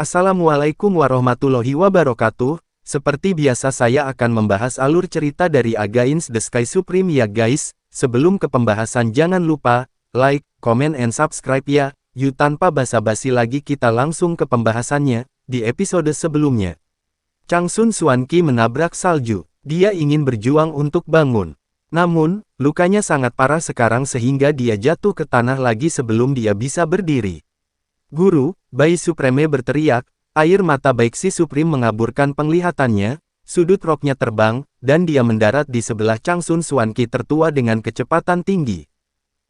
Assalamualaikum warahmatullahi wabarakatuh. Seperti biasa saya akan membahas alur cerita dari Against the Sky Supreme ya guys. Sebelum ke pembahasan jangan lupa, like, comment and subscribe ya. Yuk tanpa basa-basi lagi kita langsung ke pembahasannya. Di episode sebelumnya, Changsun Xuanqi menabrak salju. Dia ingin berjuang untuk bangun. Namun, lukanya sangat parah sekarang sehingga dia jatuh ke tanah lagi sebelum dia bisa berdiri. Guru, Bai Supreme berteriak, air mata Baiksi Supreme mengaburkan penglihatannya, sudut roknya terbang, dan dia mendarat di sebelah Changsun Xuanqi tertua dengan kecepatan tinggi.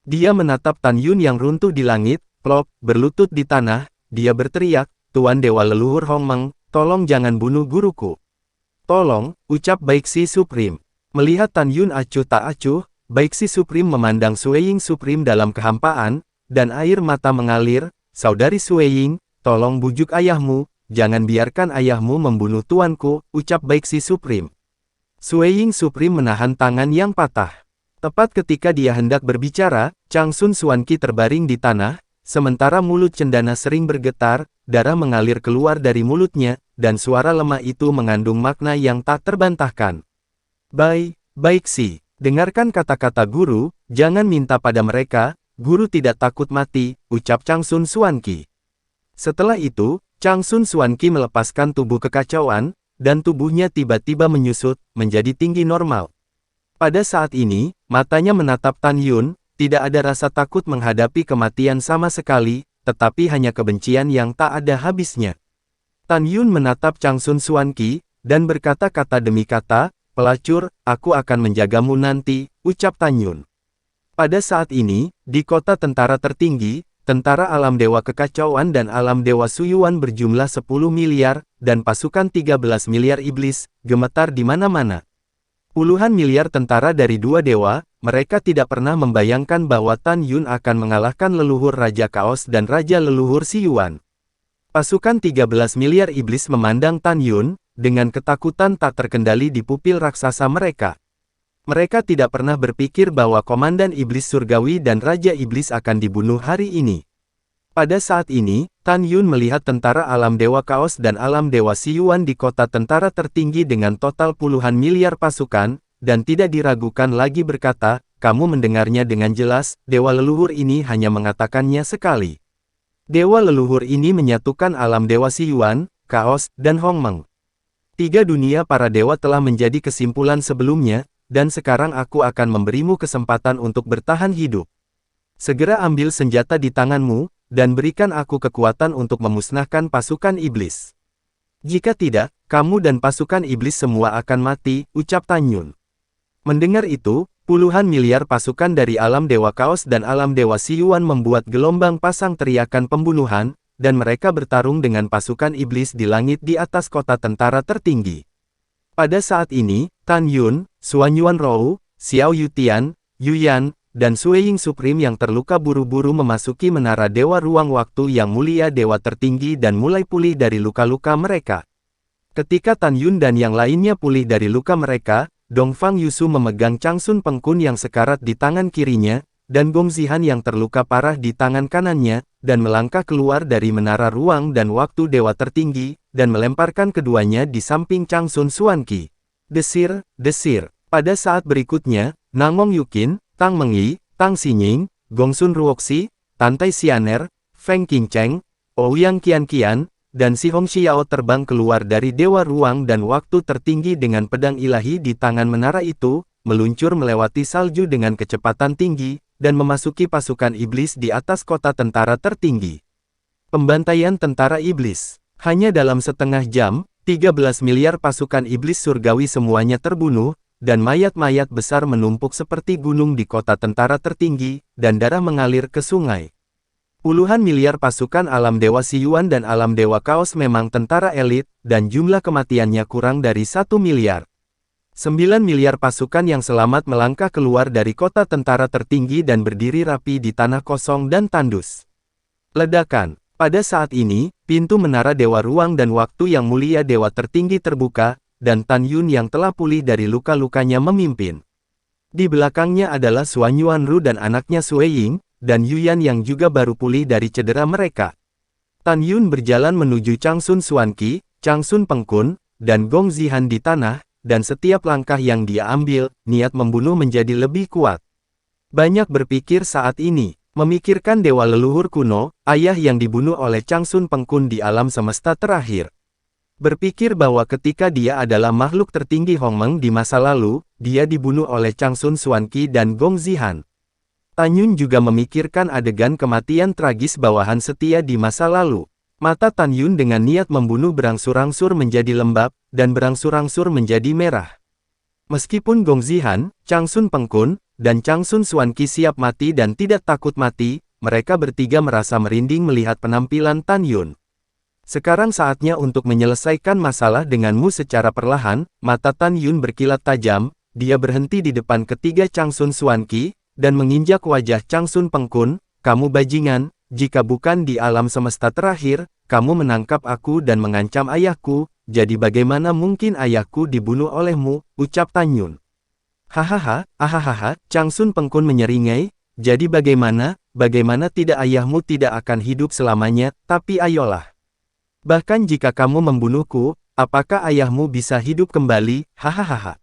Dia menatap Tan Yun yang runtuh di langit, plop, berlutut di tanah, dia berteriak, Tuan Dewa Leluhur Hong Meng, tolong jangan bunuh guruku. Tolong, ucap Baiksi Supreme. Melihat Tan Yun acuh tak acuh, Baiksi Supreme memandang Sueying Supreme dalam kehampaan, dan air mata mengalir. Saudari Sueying, tolong bujuk ayahmu, jangan biarkan ayahmu membunuh tuanku, ucap Baiksi Supreme. Sueying Supreme menahan tangan yang patah. Tepat ketika dia hendak berbicara, Changsun Xuanqi terbaring di tanah, sementara mulut cendana sering bergetar, darah mengalir keluar dari mulutnya, dan suara lemah itu mengandung makna yang tak terbantahkan. Baiksi, dengarkan kata-kata guru, jangan minta pada mereka. Guru tidak takut mati, ucap Changsun Xuanqi. Setelah itu, Changsun Xuanqi melepaskan tubuh kekacauan, dan tubuhnya tiba-tiba menyusut, menjadi tinggi normal. Pada saat ini, matanya menatap Tan Yun, tidak ada rasa takut menghadapi kematian sama sekali, tetapi hanya kebencian yang tak ada habisnya. Tan Yun menatap Changsun Xuanqi, dan berkata kata demi kata, pelacur, aku akan menjagamu nanti, ucap Tan Yun. Pada saat ini, di kota tentara tertinggi, tentara alam dewa kekacauan dan alam dewa Suyuan berjumlah 10 miliar, dan pasukan 13 miliar iblis, gemetar di mana-mana. Puluhan miliar tentara dari dua dewa, mereka tidak pernah membayangkan bahwa Tan Yun akan mengalahkan leluhur Raja Kaos dan Raja Leluhur Siyuan. Pasukan 13 miliar iblis memandang Tan Yun, dengan ketakutan tak terkendali di pupil raksasa mereka. Mereka tidak pernah berpikir bahwa Komandan Iblis Surgawi dan Raja Iblis akan dibunuh hari ini. Pada saat ini, Tan Yun melihat tentara alam dewa Kaos dan alam dewa Siyuan di kota tentara tertinggi dengan total puluhan miliar pasukan, dan tidak diragukan lagi berkata, kamu mendengarnya dengan jelas, Dewa Leluhur ini hanya mengatakannya sekali. Dewa Leluhur ini menyatukan alam dewa Siyuan, Kaos, dan Hong Meng. Tiga dunia para dewa telah menjadi kesimpulan sebelumnya, dan sekarang aku akan memberimu kesempatan untuk bertahan hidup. Segera ambil senjata di tanganmu, dan berikan aku kekuatan untuk memusnahkan pasukan iblis. Jika tidak, kamu dan pasukan iblis semua akan mati, ucap Tan Yun. Mendengar itu, puluhan miliar pasukan dari alam dewa Kaos dan alam dewa Siyuan membuat gelombang pasang teriakan pembunuhan, dan mereka bertarung dengan pasukan iblis di langit di atas kota tentara tertinggi. Pada saat ini, Tan Yun, Xuanyuan Rou, Xiao Yutian, Yuyan, dan Sueying Supreme yang terluka buru-buru memasuki menara Dewa Ruang Waktu yang mulia Dewa Tertinggi dan mulai pulih dari luka-luka mereka. Ketika Tan Yun dan yang lainnya pulih dari luka mereka, Dongfang Yusu memegang Changsun Pengkun yang sekarat di tangan kirinya, dan Gong Zihan yang terluka parah di tangan kanannya, dan melangkah keluar dari menara Ruang dan Waktu Dewa Tertinggi, dan melemparkan keduanya di samping Changsun Xuanqi. Desir. Pada saat berikutnya, Nangong Yukin, Tang Mengyi, Tang Xinying, Gongsun Ruoxi, Tantai Xianer, Feng Qingcheng, Ouyang Qian, dan Si Hong Xiao terbang keluar dari Dewa Ruang dan Waktu Tertinggi dengan pedang ilahi di tangan menara itu, meluncur melewati salju dengan kecepatan tinggi, dan memasuki pasukan iblis di atas kota tentara tertinggi. Pembantaian tentara iblis. Hanya dalam setengah jam, 13 miliar pasukan iblis surgawi semuanya terbunuh, dan mayat-mayat besar menumpuk seperti gunung di kota tentara tertinggi, dan darah mengalir ke sungai. Puluhan miliar pasukan alam dewa Siyuan dan alam dewa Kaos memang tentara elit, dan jumlah kematiannya kurang dari 1 miliar. 9 miliar pasukan yang selamat melangkah keluar dari kota tentara tertinggi dan berdiri rapi di tanah kosong dan tandus. Ledakan. Pada saat ini, pintu menara Dewa Ruang dan Waktu yang mulia Dewa Tertinggi terbuka, dan Tan Yun yang telah pulih dari luka-lukanya memimpin. Di belakangnya adalah Xuanyuan Ru dan anaknya Sueying, dan Yuyan yang juga baru pulih dari cedera mereka. Tan Yun berjalan menuju Changsun Xuanqi, Changsun Pengkun, dan Gong Zihan di tanah, dan setiap langkah yang dia ambil, niat membunuh menjadi lebih kuat. Banyak berpikir saat ini, memikirkan dewa leluhur kuno, ayah yang dibunuh oleh Changsun Pengkun di alam semesta terakhir. Berpikir bahwa ketika dia adalah makhluk tertinggi Hongmeng di masa lalu, dia dibunuh oleh Changsun Xuanqi dan Gong Zihan. Tan Yun juga memikirkan adegan kematian tragis bawahan setia di masa lalu. Mata Tan Yun dengan niat membunuh berangsur-angsur menjadi lembab, dan berangsur-angsur menjadi merah. Meskipun Gong Zihan, Changsun Pengkun, dan Changsun Xuanqi siap mati dan tidak takut mati, mereka bertiga merasa merinding melihat penampilan Tan Yun. Sekarang saatnya untuk menyelesaikan masalah denganmu secara perlahan. Mata Tan Yun berkilat tajam, dia berhenti di depan ketiga Changsun Xuanqi, dan menginjak wajah Changsun Pengkun. Kamu bajingan, jika bukan di alam semesta terakhir, kamu menangkap aku dan mengancam ayahku, jadi bagaimana mungkin ayahku dibunuh olehmu, ucap Tan Yun. Hahaha, ahahaha, Changsun Pengkun menyeringai, jadi bagaimana tidak ayahmu tidak akan hidup selamanya, tapi ayolah. Bahkan jika kamu membunuhku, apakah ayahmu bisa hidup kembali, hahaha.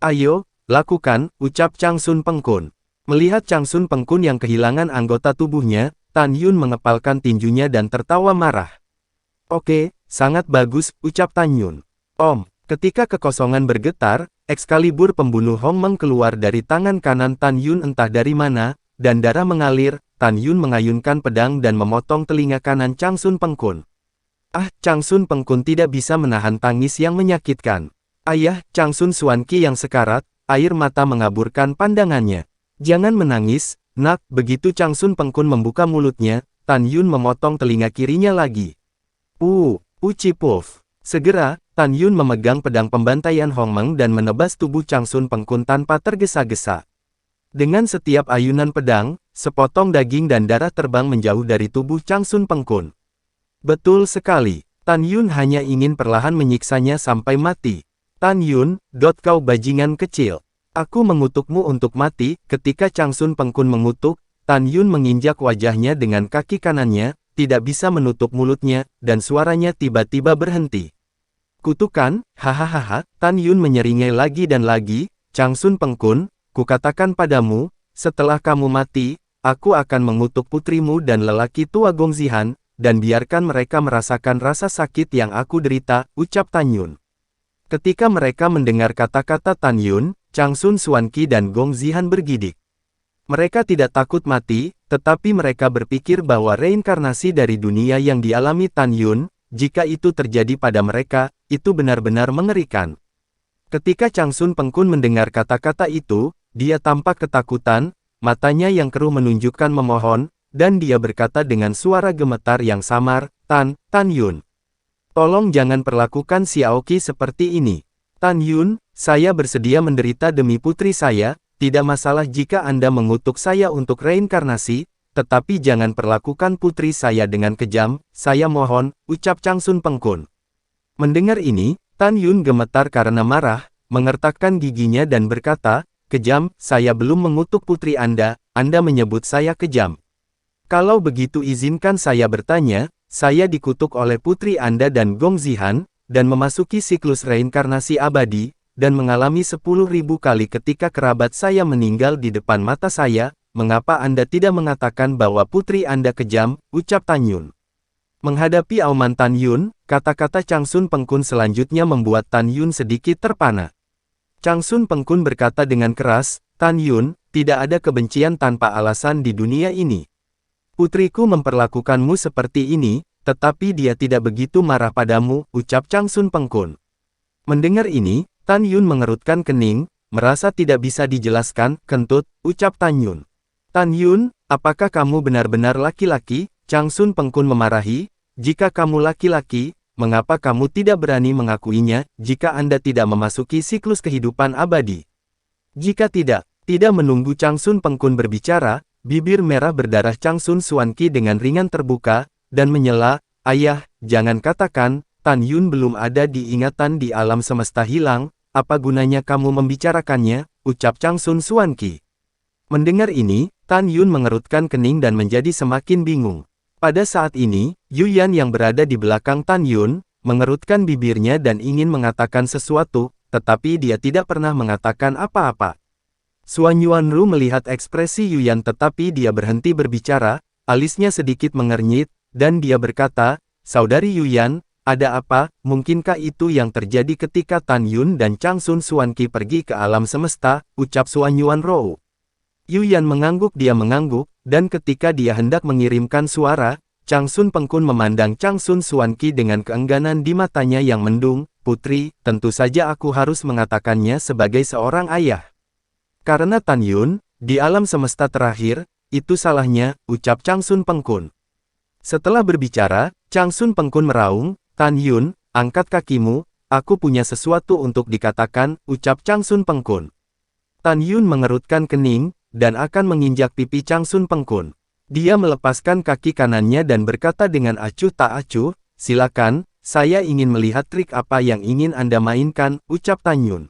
Ayo, lakukan, ucap Changsun Pengkun. Melihat Changsun Pengkun yang kehilangan anggota tubuhnya, Tan Yun mengepalkan tinjunya dan tertawa marah. Oke, sangat bagus, ucap Tan Yun. Ketika kekosongan bergetar, Excalibur pembunuh Hongmeng keluar dari tangan kanan Tan Yun entah dari mana, dan darah mengalir. Tan Yun mengayunkan pedang dan memotong telinga kanan Changsun Pengkun. Changsun Pengkun tidak bisa menahan tangis yang menyakitkan. Ayah, Changsun Xuanqi yang sekarat, air mata mengaburkan pandangannya. Jangan menangis, nak. Begitu Changsun Pengkun membuka mulutnya, Tan Yun memotong telinga kirinya lagi. Uci puff. Segera, Tan Yun memegang pedang pembantaian Hongmeng dan menebas tubuh Changsun Pengkun tanpa tergesa-gesa. Dengan setiap ayunan pedang, sepotong daging dan darah terbang menjauh dari tubuh Changsun Pengkun. Betul sekali, Tan Yun hanya ingin perlahan menyiksanya sampai mati. Tan Yun, kau bajingan kecil. Aku mengutukmu untuk mati. Ketika Changsun Pengkun mengutuk, Tan Yun menginjak wajahnya dengan kaki kanannya, tidak bisa menutup mulutnya, dan suaranya tiba-tiba berhenti. Kutukan, hahaha, Tan Yun menyeringai lagi dan lagi, Changsun Pengkun, kukatakan padamu, setelah kamu mati, aku akan mengutuk putrimu dan lelaki tua Gong Zihan, dan biarkan mereka merasakan rasa sakit yang aku derita, ucap Tan Yun. Ketika mereka mendengar kata-kata Tan Yun, Changsun Xuanqi dan Gong Zihan bergidik. Mereka tidak takut mati, tetapi mereka berpikir bahwa reinkarnasi dari dunia yang dialami Tan Yun, jika itu terjadi pada mereka, itu benar-benar mengerikan. Ketika Changsun Pengkun mendengar kata-kata itu, dia tampak ketakutan, matanya yang keruh menunjukkan memohon, dan dia berkata dengan suara gemetar yang samar, Tan Yun. Tolong jangan perlakukan Xiaoqi seperti ini. Tan Yun, saya bersedia menderita demi putri saya, tidak masalah jika Anda mengutuk saya untuk reinkarnasi, tetapi jangan perlakukan putri saya dengan kejam, saya mohon, ucap Changsun Pengkun. Mendengar ini, Tan Yun gemetar karena marah, mengertakkan giginya dan berkata, kejam, saya belum mengutuk putri Anda menyebut saya kejam. Kalau begitu izinkan saya bertanya, saya dikutuk oleh putri Anda dan Gong Zihan, dan memasuki siklus reinkarnasi abadi, dan mengalami 10.000 kali ketika kerabat saya meninggal di depan mata saya, mengapa Anda tidak mengatakan bahwa putri Anda kejam, ucap Tan Yun. Menghadapi auman Tan Yun, kata-kata Changsun Pengkun selanjutnya membuat Tan Yun sedikit terpana. Changsun Pengkun berkata dengan keras, Tan Yun, tidak ada kebencian tanpa alasan di dunia ini. Putriku memperlakukanmu seperti ini, tetapi dia tidak begitu marah padamu, ucap Changsun Pengkun. Mendengar ini, Tan Yun mengerutkan kening, merasa tidak bisa dijelaskan, kentut, ucap Tan Yun. Tan Yun, apakah kamu benar-benar laki-laki? Changsun Pengkun memarahi, jika kamu laki-laki, mengapa kamu tidak berani mengakuinya, jika Anda tidak memasuki siklus kehidupan abadi? Jika tidak menunggu Changsun Pengkun berbicara, bibir merah berdarah Changsun Xuanqi dengan ringan terbuka, dan menyela, ayah, jangan katakan, Tan Yun belum ada di ingatan di alam semesta hilang, apa gunanya kamu membicarakannya, ucap Changsun Xuanqi. Mendengar ini, Tan Yun mengerutkan kening dan menjadi semakin bingung. Pada saat ini, Yuyan yang berada di belakang Tan Yun, mengerutkan bibirnya dan ingin mengatakan sesuatu, tetapi dia tidak pernah mengatakan apa-apa. Suan Yuanru melihat ekspresi Yuyan tetapi dia berhenti berbicara, alisnya sedikit mengernyit, dan dia berkata, "Saudari Yuyan, ada apa? Mungkinkah itu yang terjadi ketika Tan Yun dan Changsun Suanqi pergi ke alam semesta?" ucap Suan Yuanru. Yuyan mengangguk, dan ketika dia hendak mengirimkan suara, Changsun Pengkun memandang Changsun Suanqi dengan keengganan di matanya yang mendung. "Putri, tentu saja aku harus mengatakannya sebagai seorang ayah. Karena Tan Yun, di alam semesta terakhir, itu salahnya," ucap Changsun Pengkun. Setelah berbicara, Changsun Pengkun meraung, "Tan Yun, angkat kakimu, aku punya sesuatu untuk dikatakan," ucap Changsun Pengkun. Tan Yun mengerutkan kening, dan akan menginjak pipi Changsun Pengkun. Dia melepaskan kaki kanannya dan berkata dengan acuh tak acuh, "Silakan, saya ingin melihat trik apa yang ingin Anda mainkan," ucap Tan Yun.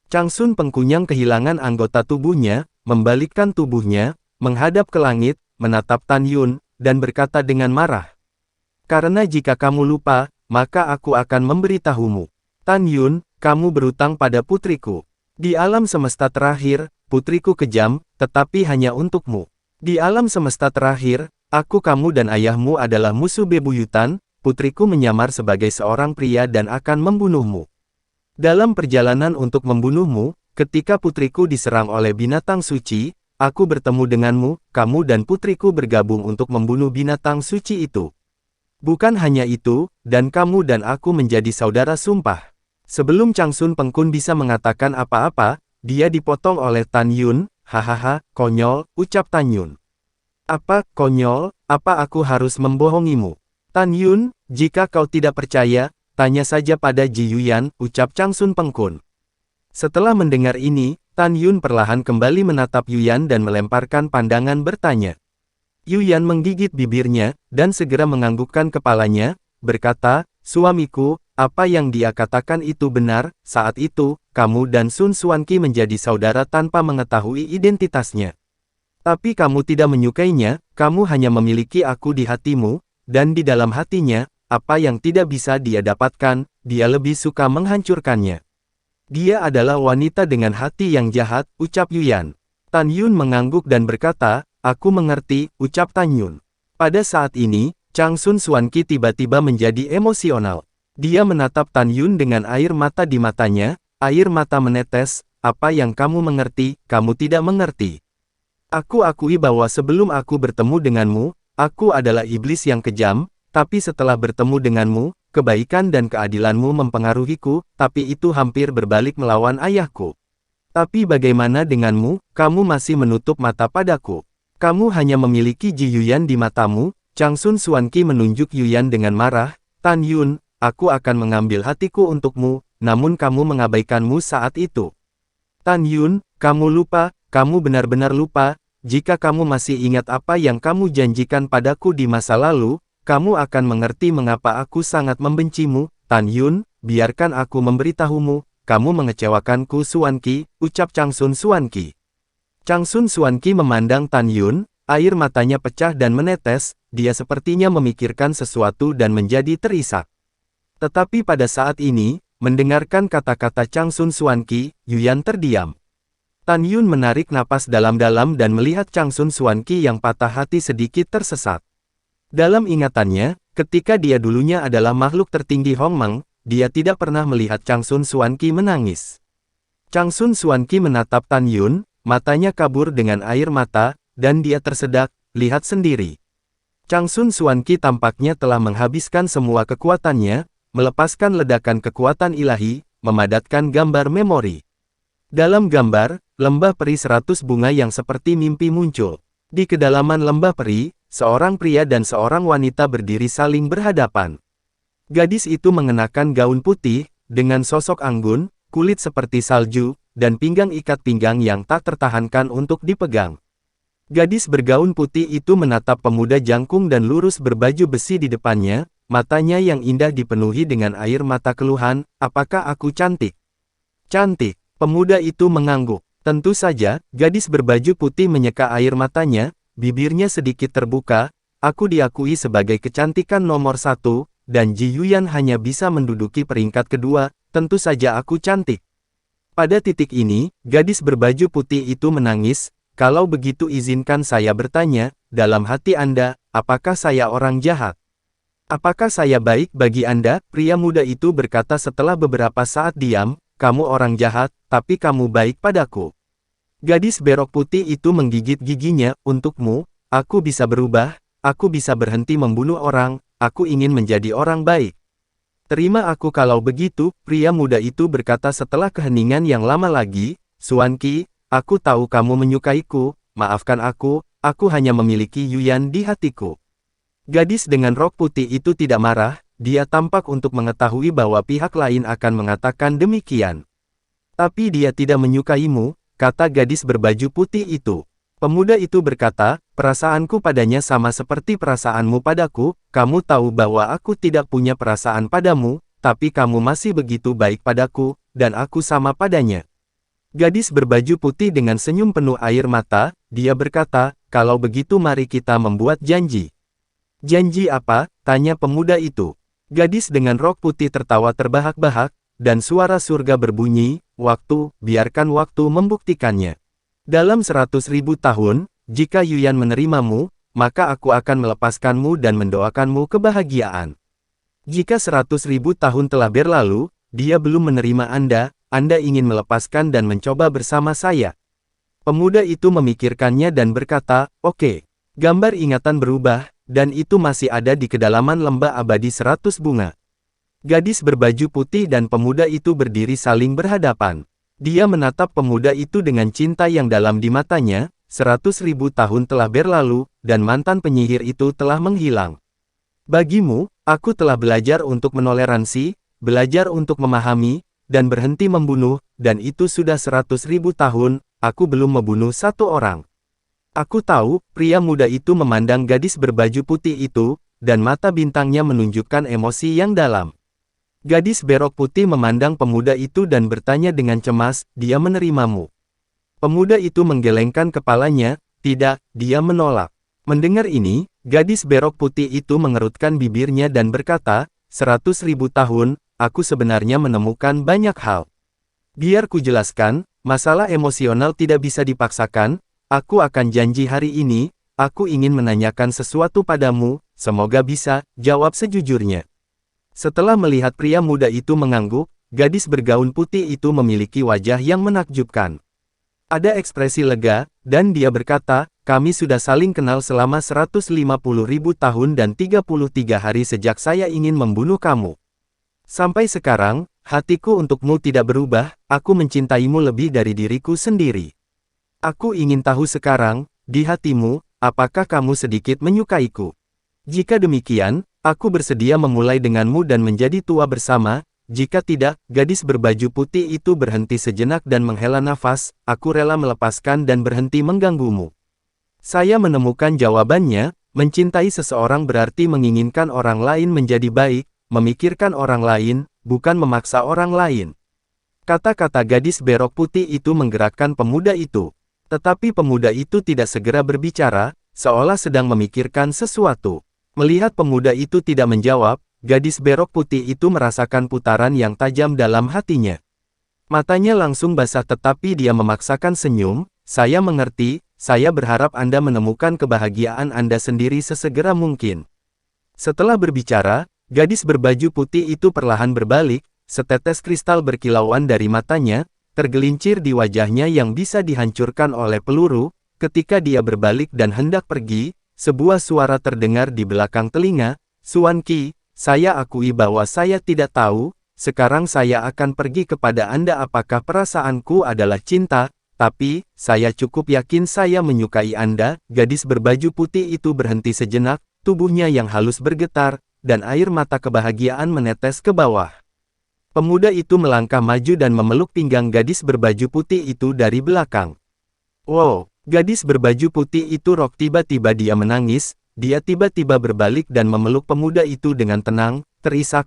Changsun Pengkun yang kehilangan anggota tubuhnya, membalikkan tubuhnya, menghadap ke langit, menatap Tan Yun, dan berkata dengan marah, "Karena jika kamu lupa, maka aku akan memberitahumu. Tan Yun, kamu berutang pada putriku. Di alam semesta terakhir, putriku kejam, tetapi hanya untukmu. Di alam semesta terakhir, aku, kamu dan ayahmu adalah musuh bebuyutan, putriku menyamar sebagai seorang pria dan akan membunuhmu. Dalam perjalanan untuk membunuhmu, ketika putriku diserang oleh binatang suci, aku bertemu denganmu, kamu dan putriku bergabung untuk membunuh binatang suci itu. Bukan hanya itu, dan kamu dan aku menjadi saudara sumpah." Sebelum Changsun Pengkun bisa mengatakan apa-apa, dia dipotong oleh Tan Yun. "Hahaha, konyol," ucap Tan Yun. "Apa, konyol? Apa aku harus membohongimu? Tan Yun, jika kau tidak percaya, tanya saja pada Ji Yuyan," ucap Changsun Pengkun. Setelah mendengar ini, Tan Yun perlahan kembali menatap Yuyan dan melemparkan pandangan bertanya. Yuyan menggigit bibirnya, dan segera menganggukkan kepalanya, berkata, "Suamiku, apa yang dia katakan itu benar." Saat itu, kamu dan Sun Suanqi menjadi saudara tanpa mengetahui identitasnya. Tapi kamu tidak menyukainya, kamu hanya memiliki aku di hatimu, dan di dalam hatinya, apa yang tidak bisa dia dapatkan, dia lebih suka menghancurkannya. Dia adalah wanita dengan hati yang jahat, ucap Yuyan. Tan Yun mengangguk dan berkata, "Aku mengerti," ucap Tan Yun. Pada saat ini, Changsun Suanqi tiba-tiba menjadi emosional. Dia menatap Tan Yun dengan air mata di matanya, air mata menetes, "Apa yang kamu mengerti, kamu tidak mengerti. Aku akui bahwa sebelum aku bertemu denganmu, aku adalah iblis yang kejam, tapi setelah bertemu denganmu, kebaikan dan keadilanmu mempengaruhiku, tapi itu hampir berbalik melawan ayahku. Tapi bagaimana denganmu, kamu masih menutup mata padaku. Kamu hanya memiliki Ji Yuyan di matamu." Changsun Suanqi menunjuk Yuyan dengan marah, "Tan Yun, aku akan mengambil hatiku untukmu, namun kamu mengabaikanmu saat itu. Tan Yun, kamu lupa, kamu benar-benar lupa, jika kamu masih ingat apa yang kamu janjikan padaku di masa lalu, kamu akan mengerti mengapa aku sangat membencimu. Tan Yun, biarkan aku memberitahumu, kamu mengecewakanku." "Suanqi," ucap Changsun Suanqi. Changsun Suanqi memandang Tan Yun, air matanya pecah dan menetes, dia sepertinya memikirkan sesuatu dan menjadi terisak. Tetapi pada saat ini, mendengarkan kata-kata Changsun Suanqi, Yuyan terdiam. Tan Yun menarik napas dalam-dalam dan melihat Changsun Suanqi yang patah hati sedikit tersesat. Dalam ingatannya, ketika dia dulunya adalah makhluk tertinggi Hongmeng, dia tidak pernah melihat Changsun Suanqi menangis. Changsun Suanqi menatap Tan Yun, matanya kabur dengan air mata, dan dia tersedak, "Lihat sendiri." Changsun Suanqi tampaknya telah menghabiskan semua kekuatannya, melepaskan ledakan kekuatan ilahi, memadatkan gambar memori. Dalam gambar, lembah peri 100 bunga yang seperti mimpi muncul. Di kedalaman lembah peri, seorang pria dan seorang wanita berdiri saling berhadapan. Gadis itu mengenakan gaun putih, dengan sosok anggun, kulit seperti salju, dan pinggang ikat pinggang yang tak tertahankan untuk dipegang. Gadis bergaun putih itu menatap pemuda jangkung dan lurus berbaju besi di depannya, matanya yang indah dipenuhi dengan air mata keluhan, "Apakah aku cantik?" "Cantik." Pemuda itu mengangguk. Tentu saja, gadis berbaju putih menyeka air matanya, bibirnya sedikit terbuka, aku diakui sebagai kecantikan nomor satu, dan Ji Yuyan hanya bisa menduduki peringkat kedua, tentu saja aku cantik. Pada titik ini, gadis berbaju putih itu menangis. Kalau begitu izinkan saya bertanya, dalam hati Anda, apakah saya orang jahat? Apakah saya baik bagi Anda? Pria muda itu berkata setelah beberapa saat diam, kamu orang jahat, tapi kamu baik padaku. Gadis berok putih itu menggigit giginya, untukmu, aku bisa berubah, aku bisa berhenti membunuh orang, aku ingin menjadi orang baik. Terima aku kalau begitu, pria muda itu berkata setelah keheningan yang lama lagi, Xuan Qi, aku tahu kamu menyukaiku, maafkan aku hanya memiliki Yuyan di hatiku. Gadis dengan rok putih itu tidak marah, dia tampak untuk mengetahui bahwa pihak lain akan mengatakan demikian. Tapi dia tidak menyukaimu, kata gadis berbaju putih itu. Pemuda itu berkata, perasaanku padanya sama seperti perasaanmu padaku, kamu tahu bahwa aku tidak punya perasaan padamu, tapi kamu masih begitu baik padaku, dan aku sama padanya. Gadis berbaju putih dengan senyum penuh air mata, dia berkata, kalau begitu mari kita membuat janji. Janji apa? Tanya pemuda itu. Gadis dengan rok putih tertawa terbahak-bahak, dan suara surga berbunyi, waktu, biarkan waktu membuktikannya. Dalam 100.000 tahun, jika Yuyan menerimamu, maka aku akan melepaskanmu dan mendoakanmu kebahagiaan. Jika 100.000 tahun telah berlalu, dia belum menerima Anda ingin melepaskan dan mencoba bersama saya. Pemuda itu memikirkannya dan berkata, oke. Gambar ingatan berubah, dan itu masih ada di kedalaman lembah abadi 100 bunga. Gadis berbaju putih dan pemuda itu berdiri saling berhadapan. Dia menatap pemuda itu dengan cinta yang dalam di matanya, 100.000 tahun telah berlalu, dan mantan penyihir itu telah menghilang. Bagimu, aku telah belajar untuk menoleransi, belajar untuk memahami, dan berhenti membunuh, dan itu sudah 100.000 tahun, aku belum membunuh satu orang. Aku tahu, pria muda itu memandang gadis berbaju putih itu, dan mata bintangnya menunjukkan emosi yang dalam. Gadis berok putih memandang pemuda itu dan bertanya dengan cemas, dia menerimamu. Pemuda itu menggelengkan kepalanya, tidak, dia menolak. Mendengar ini, gadis berok putih itu mengerutkan bibirnya dan berkata, 100.000 tahun, aku sebenarnya menemukan banyak hal. Biar ku jelaskan, masalah emosional tidak bisa dipaksakan, aku akan janji hari ini, aku ingin menanyakan sesuatu padamu, semoga bisa, jawab sejujurnya. Setelah melihat pria muda itu mengangguk, gadis bergaun putih itu memiliki wajah yang menakjubkan. Ada ekspresi lega, dan dia berkata, kami sudah saling kenal selama 150.000 tahun dan 33 hari sejak saya ingin membunuh kamu. Sampai sekarang, hatiku untukmu tidak berubah, aku mencintaimu lebih dari diriku sendiri. Aku ingin tahu sekarang, di hatimu, apakah kamu sedikit menyukaiku? Jika demikian, aku bersedia memulai denganmu dan menjadi tua bersama, jika tidak, gadis berbaju putih itu berhenti sejenak dan menghela nafas, aku rela melepaskan dan berhenti mengganggumu. Saya menemukan jawabannya, mencintai seseorang berarti menginginkan orang lain menjadi baik, memikirkan orang lain, bukan memaksa orang lain. Kata-kata gadis berok putih itu menggerakkan pemuda itu. Tetapi pemuda itu tidak segera berbicara, seolah sedang memikirkan sesuatu. Melihat pemuda itu tidak menjawab, gadis berok putih itu merasakan putaran yang tajam dalam hatinya. Matanya langsung basah tetapi dia memaksakan senyum, saya mengerti, saya berharap Anda menemukan kebahagiaan Anda sendiri sesegera mungkin. Setelah berbicara, gadis berbaju putih itu perlahan berbalik, setetes kristal berkilauan dari matanya, tergelincir di wajahnya yang bisa dihancurkan oleh peluru, ketika dia berbalik dan hendak pergi, sebuah suara terdengar di belakang telinga, Xuan Qi, saya akui bahwa saya tidak tahu, sekarang saya akan pergi kepada Anda apakah perasaanku adalah cinta, tapi, saya cukup yakin saya menyukai Anda, gadis berbaju putih itu berhenti sejenak, tubuhnya yang halus bergetar, dan air mata kebahagiaan menetes ke bawah. Pemuda itu melangkah maju dan memeluk pinggang gadis berbaju putih itu dari belakang. Wow! Gadis berbaju putih itu rok tiba-tiba dia menangis, dia tiba-tiba berbalik dan memeluk pemuda itu dengan tenang, terisak,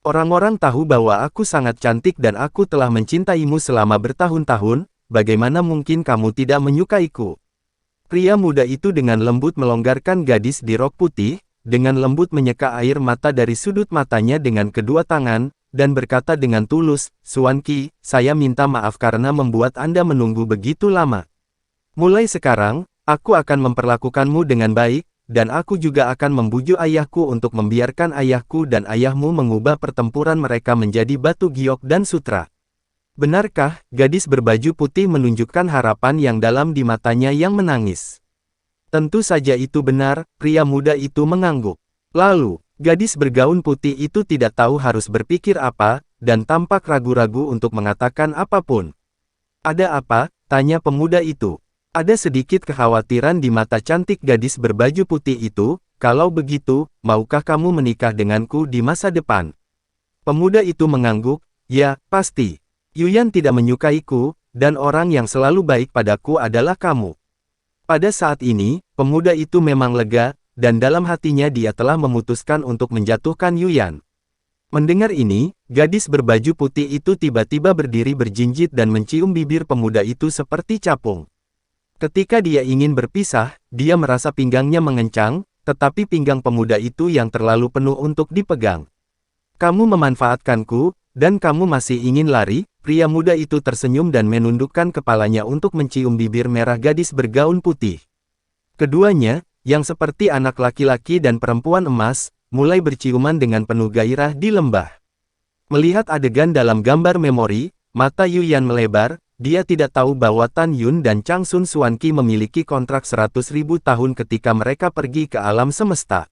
Orang-orang tahu bahwa aku sangat cantik dan aku telah mencintaimu selama bertahun-tahun, bagaimana mungkin kamu tidak menyukaiku? Pria muda itu dengan lembut melonggarkan gadis di rok putih, dengan lembut menyeka air mata dari sudut matanya dengan kedua tangan, dan berkata dengan tulus, "Suan Qi, saya minta maaf karena membuat Anda menunggu begitu lama. Mulai sekarang, aku akan memperlakukanmu dengan baik, dan aku juga akan membujuk ayahku untuk membiarkan ayahku dan ayahmu mengubah pertempuran mereka menjadi batu giok dan sutra." Benarkah? Gadis berbaju putih menunjukkan harapan yang dalam di matanya yang menangis. Tentu saja itu benar, pria muda itu mengangguk. Lalu, gadis bergaun putih itu tidak tahu harus berpikir apa, dan tampak ragu-ragu untuk mengatakan apapun. "Ada apa?" tanya pemuda itu. Ada sedikit kekhawatiran di mata cantik gadis berbaju putih itu. "Kalau begitu, maukah kamu menikah denganku di masa depan?" Pemuda itu mengangguk, "Ya, pasti. Yuyan tidak menyukaiku, dan orang yang selalu baik padaku adalah kamu." Pada saat ini, pemuda itu memang lega, dan dalam hatinya dia telah memutuskan untuk menjatuhkan Yuyan. Mendengar ini, gadis berbaju putih itu tiba-tiba berdiri berjinjit dan mencium bibir pemuda itu seperti capung. Ketika dia ingin berpisah, dia merasa pinggangnya mengencang, tetapi pinggang pemuda itu yang terlalu penuh untuk dipegang. "Kamu memanfaatkanku, dan kamu masih ingin lari?" Pria muda itu tersenyum dan menundukkan kepalanya untuk mencium bibir merah gadis bergaun putih. Keduanya, yang seperti anak laki-laki dan perempuan emas, mulai berciuman dengan penuh gairah di lembah. Melihat adegan dalam gambar memori, mata Yuyan melebar. Dia tidak tahu bahwa Tan Yun dan Chang Sun Suan Qi memiliki kontrak 100.000 tahun ketika mereka pergi ke alam semesta.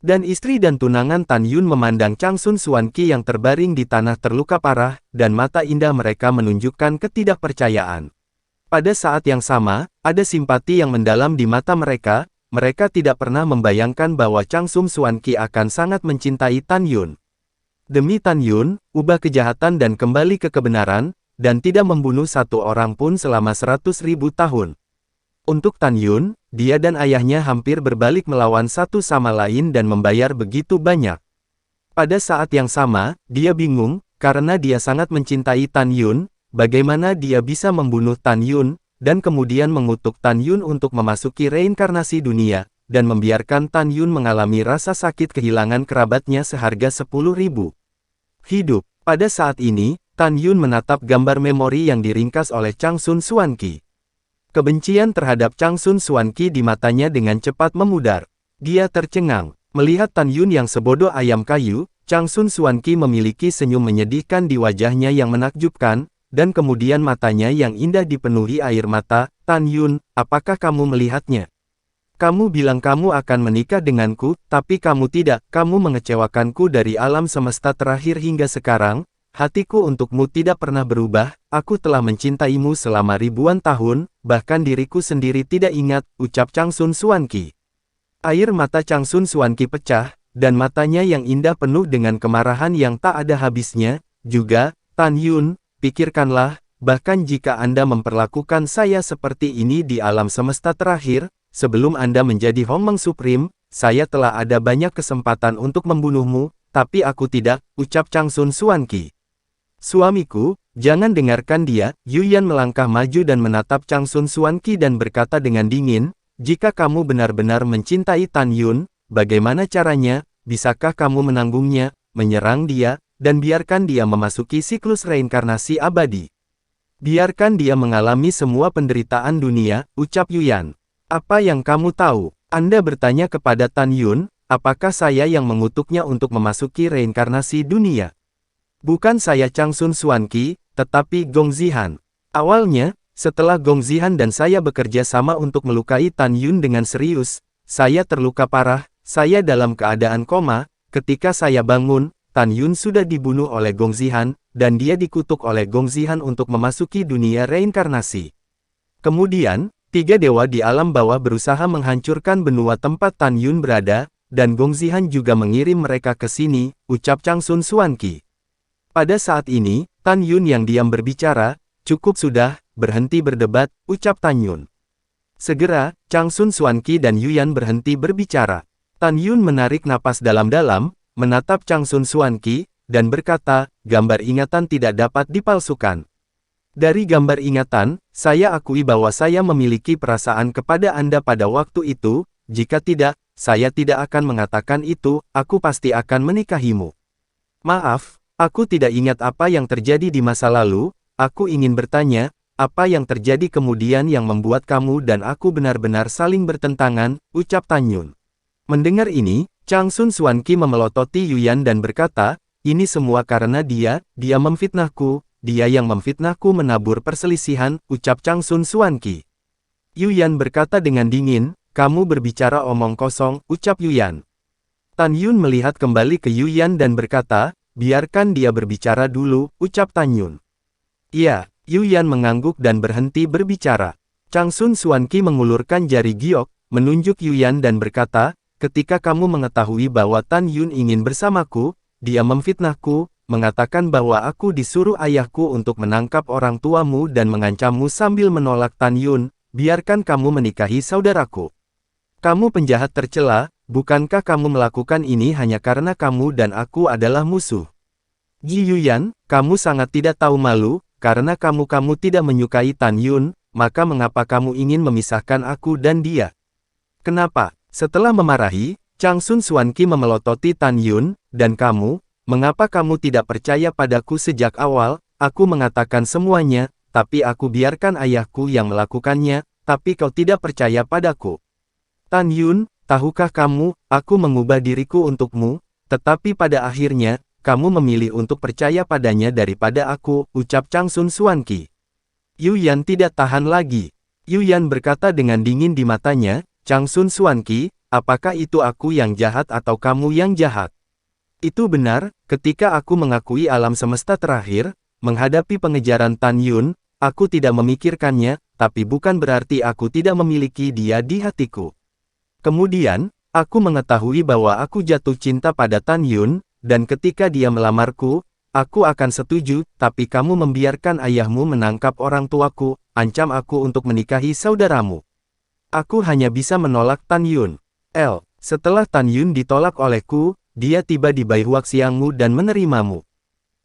Dan istri dan tunangan Tan Yun memandang Chang Sun Suan Qi yang terbaring di tanah terluka parah, dan mata indah mereka menunjukkan ketidakpercayaan. Pada saat yang sama, ada simpati yang mendalam di mata mereka. Mereka tidak pernah membayangkan bahwa Chang Sun Suan Qi akan sangat mencintai Tan Yun. Demi Tan Yun, ubah kejahatan dan kembali ke kebenaran, dan tidak membunuh satu orang pun selama 100.000 tahun. Untuk Tan Yun, dia dan ayahnya hampir berbalik melawan satu sama lain dan membayar begitu banyak. Pada saat yang sama, dia bingung, karena dia sangat mencintai Tan Yun, bagaimana dia bisa membunuh Tan Yun, dan kemudian mengutuk Tan Yun untuk memasuki reinkarnasi dunia, dan membiarkan Tan Yun mengalami rasa sakit kehilangan kerabatnya seharga 10.000 hidup. Pada saat ini, Tan Yun menatap gambar memori yang diringkas oleh Chang Sun Suan Qi. Kebencian terhadap Chang Sun Suan Qi di matanya dengan cepat memudar. Dia tercengang. Melihat Tan Yun yang sebodoh ayam kayu, Chang Sun Suan Qi memiliki senyum menyedihkan di wajahnya yang menakjubkan, dan kemudian matanya yang indah dipenuhi air mata. "Tan Yun, apakah kamu melihatnya? Kamu bilang kamu akan menikah denganku, tapi kamu tidak. Kamu mengecewakanku dari alam semesta terakhir hingga sekarang. Hatiku untukmu tidak pernah berubah. Aku telah mencintaimu selama ribuan tahun, bahkan diriku sendiri tidak ingat," ucap Chang Sun Suan Qi. Air mata Chang Sun Suan Qi pecah, dan matanya yang indah penuh dengan kemarahan yang tak ada habisnya. "Juga, Tan Yun, pikirkanlah, bahkan jika Anda memperlakukan saya seperti ini di alam semesta terakhir, sebelum Anda menjadi Hongmeng Supreme, saya telah ada banyak kesempatan untuk membunuhmu, tapi aku tidak," ucap Chang Sun Suan Qi. "Suamiku, jangan dengarkan dia." Yuyan melangkah maju dan menatap Chang Sun Suan Qi dan berkata dengan dingin, "Jika kamu benar-benar mencintai Tan Yun, bagaimana caranya? Bisakah kamu menanggungnya, menyerang dia, dan biarkan dia memasuki siklus reinkarnasi abadi? Biarkan dia mengalami semua penderitaan dunia," ucap Yuyan. "Apa yang kamu tahu? Anda bertanya kepada Tan Yun, apakah saya yang mengutuknya untuk memasuki reinkarnasi dunia? Bukan saya Chang Sun Suan Qi, tetapi Gong Zihan. Awalnya, setelah Gong Zihan dan saya bekerja sama untuk melukai Tan Yun dengan serius, saya terluka parah, saya dalam keadaan koma. Ketika saya bangun, Tan Yun sudah dibunuh oleh Gong Zihan, dan dia dikutuk oleh Gong Zihan untuk memasuki dunia reinkarnasi. Kemudian, 3 dewa di alam bawah berusaha menghancurkan benua tempat Tan Yun berada, dan Gong Zihan juga mengirim mereka ke sini," ucap Chang Sun Suan Qi. Pada saat ini, Tan Yun yang diam berbicara, "Cukup sudah, berhenti berdebat," ucap Tan Yun. Segera, Chang Sun Suan Qi dan Yuyan berhenti berbicara. Tan Yun menarik napas dalam-dalam, menatap Chang Sun Suan Qi, dan berkata, "Gambar ingatan tidak dapat dipalsukan. Dari gambar ingatan, saya akui bahwa saya memiliki perasaan kepada Anda pada waktu itu, jika tidak, saya tidak akan mengatakan itu, aku pasti akan menikahimu. Maaf, aku tidak ingat apa yang terjadi di masa lalu, aku ingin bertanya, apa yang terjadi kemudian yang membuat kamu dan aku benar-benar saling bertentangan, ucap Tan Yun. Mendengar ini, Changsun Xuanqi memelototi Yuyan dan berkata, ini semua karena dia memfitnahku. Dia yang memfitnahku menabur perselisihan, ucap Changsun Xuanqi. Yuyan berkata dengan dingin, kamu berbicara omong kosong, ucap Yuyan. Tan Yun melihat kembali ke Yuyan dan berkata, biarkan dia berbicara dulu, ucap Tan Yun. Iya, Yuyan mengangguk dan berhenti berbicara. Changsun Xuanqi mengulurkan jari giok, menunjuk Yuyan dan berkata, ketika kamu mengetahui bahwa Tan Yun ingin bersamaku, dia memfitnahku, mengatakan bahwa aku disuruh ayahku untuk menangkap orang tuamu dan mengancammu sambil menolak Tan Yun, biarkan kamu menikahi saudaraku. Kamu penjahat tercela, bukankah kamu melakukan ini hanya karena kamu dan aku adalah musuh? Ji Yuyan, kamu sangat tidak tahu malu, karena kamu tidak menyukai Tan Yun, maka mengapa kamu ingin memisahkan aku dan dia? Kenapa? Setelah memarahi, Changsun Xuanqi memelototi Tan Yun, dan kamu, mengapa kamu tidak percaya padaku sejak awal? Aku mengatakan semuanya, tapi aku biarkan ayahku yang melakukannya, tapi kau tidak percaya padaku. Tan Yun, tahukah kamu, aku mengubah diriku untukmu, tetapi pada akhirnya, kamu memilih untuk percaya padanya daripada aku, ucap Changsun Xuanqi. Yuyan tidak tahan lagi. Yuyan berkata dengan dingin di matanya, Changsun Xuanqi, apakah itu aku yang jahat atau kamu yang jahat? Itu benar, ketika aku mengakui alam semesta terakhir, menghadapi pengejaran Tan Yun, aku tidak memikirkannya, tapi bukan berarti aku tidak memiliki dia di hatiku. Kemudian, aku mengetahui bahwa aku jatuh cinta pada Tan Yun, dan ketika dia melamarku, aku akan setuju, tapi kamu membiarkan ayahmu menangkap orang tuaku, ancam aku untuk menikahi saudaramu. Aku hanya bisa menolak Tan Yun. Setelah Tan Yun ditolak olehku, dia tiba di Baihuaxiangmu dan menerimamu.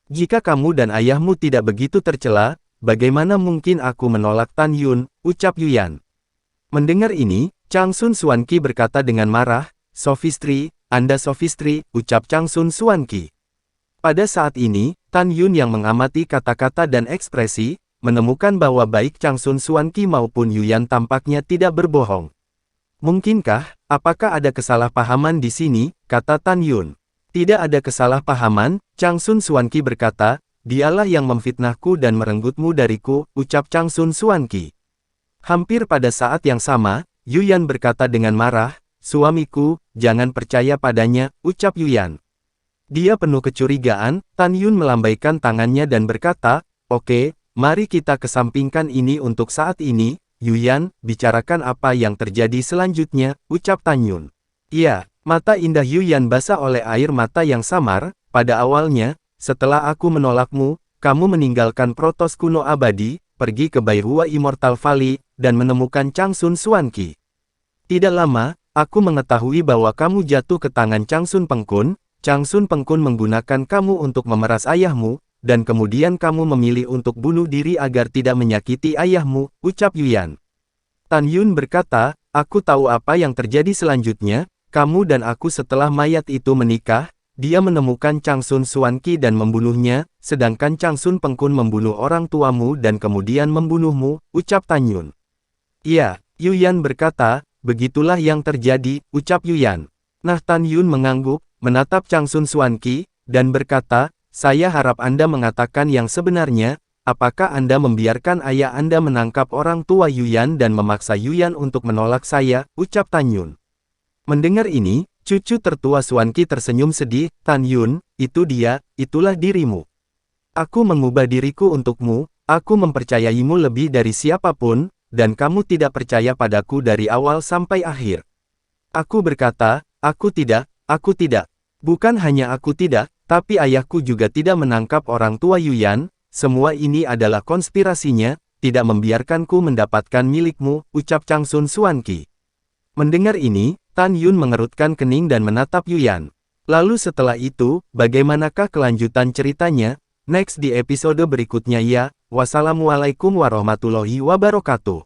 Jika kamu dan ayahmu tidak begitu tercela, bagaimana mungkin aku menolak Tan Yun, ucap Yuyan. Mendengar ini, Changsun Xuanqi berkata dengan marah, Sophistry, Anda sophistry, ucap Changsun Xuanqi. Pada saat ini, Tan Yun yang mengamati kata-kata dan ekspresi, menemukan bahwa baik Changsun Xuanqi maupun Yuyan tampaknya tidak berbohong. Mungkinkah, apakah ada kesalahpahaman di sini, kata Tan Yun. Tidak ada kesalahpahaman, Changsun Xuanqi berkata, dialah yang memfitnahku dan merenggutmu dariku, ucap Changsun Xuanqi. Hampir pada saat yang sama, Yuyan berkata dengan marah, suamiku, jangan percaya padanya, ucap Yuyan. Dia penuh kecurigaan, Tan Yun melambaikan tangannya dan berkata, oke, mari kita kesampingkan ini untuk saat ini, Yuyan, bicarakan apa yang terjadi selanjutnya, ucap Tan Yun. Iya, mata indah Yuyan basah oleh air mata yang samar, pada awalnya, setelah aku menolakmu, kamu meninggalkan Protos kuno abadi, pergi ke Baihua Immortal Valley, dan menemukan Changsun Xuanqi. Tidak lama, aku mengetahui bahwa kamu jatuh ke tangan Changsun Pengkun. Changsun Pengkun menggunakan kamu untuk memeras ayahmu, dan kemudian kamu memilih untuk bunuh diri agar tidak menyakiti ayahmu, ucap Yuyan. Tan Yun berkata, aku tahu apa yang terjadi selanjutnya, kamu dan aku setelah mayat itu menikah, dia menemukan Changsun Xuanqi dan membunuhnya, sedangkan Changsun Pengkun membunuh orang tuamu dan kemudian membunuhmu, ucap Tan Yun. Iya, Yuyan berkata, begitulah yang terjadi, ucap Yuyan. Nah Tan Yun mengangguk, menatap Changsun Xuanqi, dan berkata, saya harap Anda mengatakan yang sebenarnya, apakah Anda membiarkan ayah Anda menangkap orang tua Yuyan dan memaksa Yuyan untuk menolak saya, ucap Tan Yun. Mendengar ini, cucu tertua Xuanqi tersenyum sedih, Tan Yun, itu dia, itulah dirimu. Aku mengubah diriku untukmu, aku mempercayaimu lebih dari siapapun, dan kamu tidak percaya padaku dari awal sampai akhir. Aku berkata, aku tidak. Bukan hanya aku tidak, tapi ayahku juga tidak menangkap orang tua Yuyan, semua ini adalah konspirasinya, tidak membiarkanku mendapatkan milikmu, ucap Changsun Xuanqi. Mendengar ini, Tan Yun mengerutkan kening dan menatap Yuyan. Lalu setelah itu, bagaimanakah kelanjutan ceritanya? Next di episode berikutnya ya, Wassalamualaikum warahmatullahi wabarakatuh.